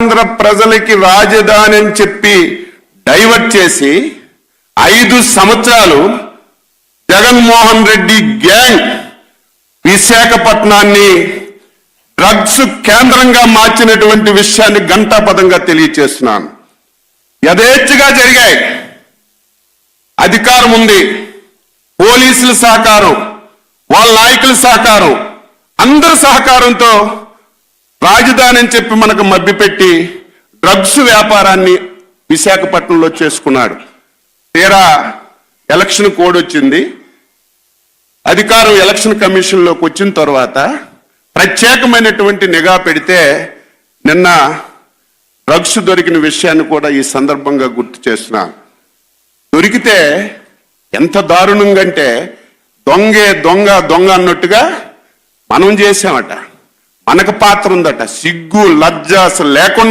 ఆంధ్ర ప్రజలకి రాజధాని అని చెప్పి డైవర్ట్ చేసి 5 సంవత్సరాలు జగన్మోహన్ రెడ్డి గ్యాంగ్ విశాఖపట్నాన్ని డ్రగ్స్ కేంద్రంగా మార్చినటువంటి విషయాన్ని ఘంటాపథంగా తెలియజేస్తున్నాను. యథేచ్ఛగా జరిగాయి. అధికారం ఉంది, పోలీసుల సహకారం, వాళ్ళ నాయకుల సహకారం, అందరి సహకారంతో రాజధాని అని చెప్పి మనకు మభ్యపెట్టి డ్రగ్స్ వ్యాపారాన్ని విశాఖపట్నంలో చేసుకున్నాడు. తీరా ఎలక్షన్ కోడ్ వచ్చింది, అధికారం ఎలక్షన్ కమిషన్లోకి వచ్చిన తర్వాత ప్రత్యేకమైనటువంటి నిఘా పెడితే నిన్న డ్రగ్స్ దొరికిన విషయాన్ని కూడా ఈ సందర్భంగా గుర్తు చేస్తున్నాను. దొరికితే ఎంత దారుణంగా అంటే దొంగే దొంగ దొంగ అన్నట్టుగా మనం చేసామట. మనకు పాత్ర ఉందట. సిగ్గు లజ్జ అసలు లేకుండా